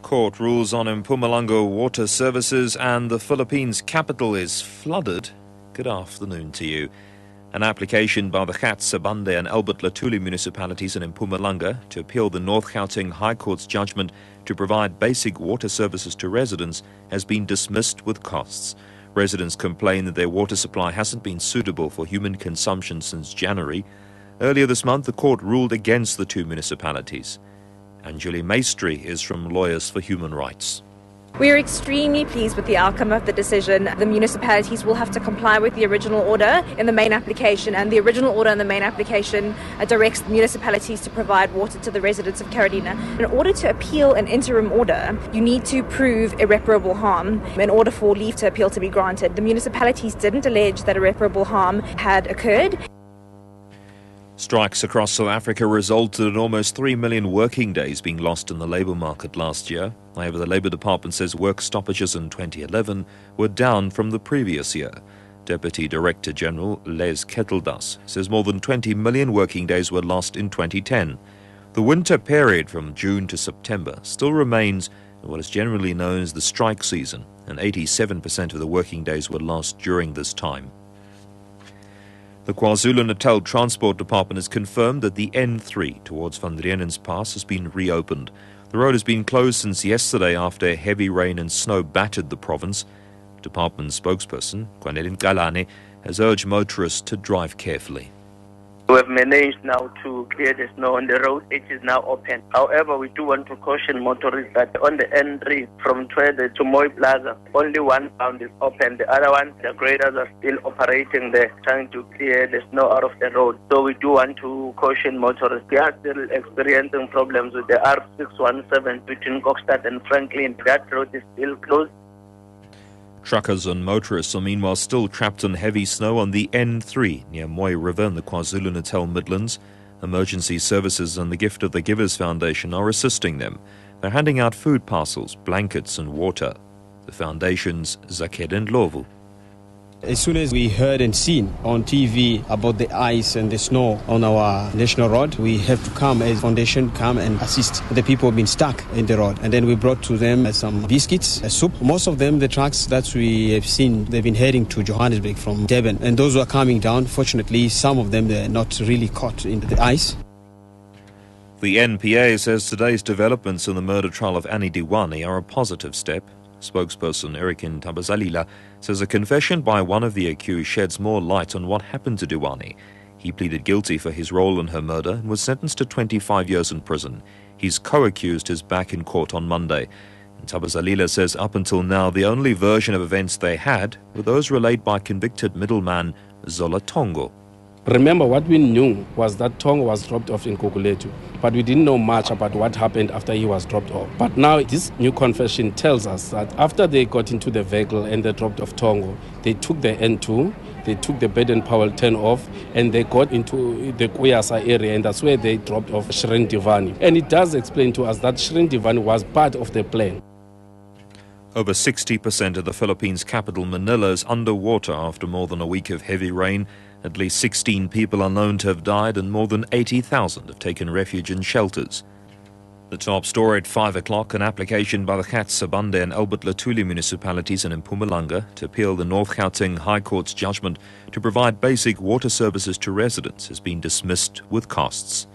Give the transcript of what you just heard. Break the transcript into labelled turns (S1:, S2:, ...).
S1: Court rules on Mpumalanga water services and the Philippines' capital is flooded. Good afternoon to you. An application by the Gert, Sibande and Luthuli municipalities in Mpumalanga to appeal the North Gauteng High Court's judgment to provide basic water services to residents has been dismissed with costs. Residents complain that their water supply hasn't been suitable for human consumption since January. Earlier this month, the court ruled against the two municipalities. Julie Maestri is from Lawyers for Human Rights.
S2: We are extremely pleased with the outcome of the decision. The municipalities will have to comply with the original order in the main application, and the original order in the main application directs municipalities to provide water to the residents of Carolina. In order to appeal an interim order, you need to prove irreparable harm in order for leave to appeal to be granted. The municipalities didn't allege that irreparable harm had occurred.
S1: Strikes across South Africa resulted in almost 3 million working days being lost in the labour market last year. However, the Labour Department says work stoppages in 2011 were down from the previous year. Deputy Director General Les Keteldas says more than 20 million working days were lost in 2010. The winter period from June to September still remains what is generally known as the strike season, and 87% of the working days were lost during this time. The KwaZulu-Natal Transport Department has confirmed that the N3 towards Van Riemen's Pass has been reopened. The road has been closed since yesterday after heavy rain and snow battered the province. Department spokesperson, Kwanelin Kalane, has urged motorists to drive carefully.
S3: We have managed now to clear the snow on the road. It is now open. However, we do want to caution motorists that on the N3 from Twede to Moy Plaza, only one bound is open. The other one, the graders are still operating there, trying to clear the snow out of the road. So we do want to caution motorists. We are still experiencing problems with the R617 between Kokstad and Franklin. That road is still closed.
S1: Truckers and motorists are meanwhile still trapped in heavy snow on the N3 near Moy River in the KwaZulu-Natal Midlands. Emergency services and the Gift of the Givers Foundation are assisting them. They're handing out food parcels, blankets and water. The foundation's Zaked Ndlovu.
S4: As soon as we heard and seen on TV about the ice and the snow on our national road, we have to come as foundation, come and assist the people who have been stuck in the road. And then we brought to them some biscuits, a soup. Most of them, the trucks that we have seen, they've been heading to Johannesburg from Durban. And those who are coming down, fortunately, some of them, they're not really caught in the ice.
S1: The NPA says today's developments in the murder trial of Annie Diwani are a positive step. Spokesperson Erikin Tabazalila says a confession by one of the accused sheds more light on what happened to Diwani. He pleaded guilty for his role in her murder and was sentenced to 25 years in prison. His co-accused is back in court on Monday. And Tabazalila says up until now the only version of events they had were those relayed by convicted middleman Zola Tongo.
S5: Remember, what we knew was that Tongo was dropped off in Gugulethu, but we didn't know much about what happened after he was dropped off. But now this new confession tells us that after they got into the vehicle and they dropped off Tongo, they took the N2, they took the Baden-Powell turn off, and they got into the Kuyasa area, and that's where they dropped off Shirin Divani. And it does explain to us that Shirin Divani was part of the plan.
S1: Over 60% of the Philippines' capital Manila is underwater after more than a week of heavy rain. At least 16 people are known to have died and more than 80,000 have taken refuge in shelters. The top story at 5 o'clock, an application by the Gert, Sibande and Luthuli municipalities in Mpumalanga to appeal the North Gauteng High Court's judgment to provide basic water services to residents has been dismissed with costs.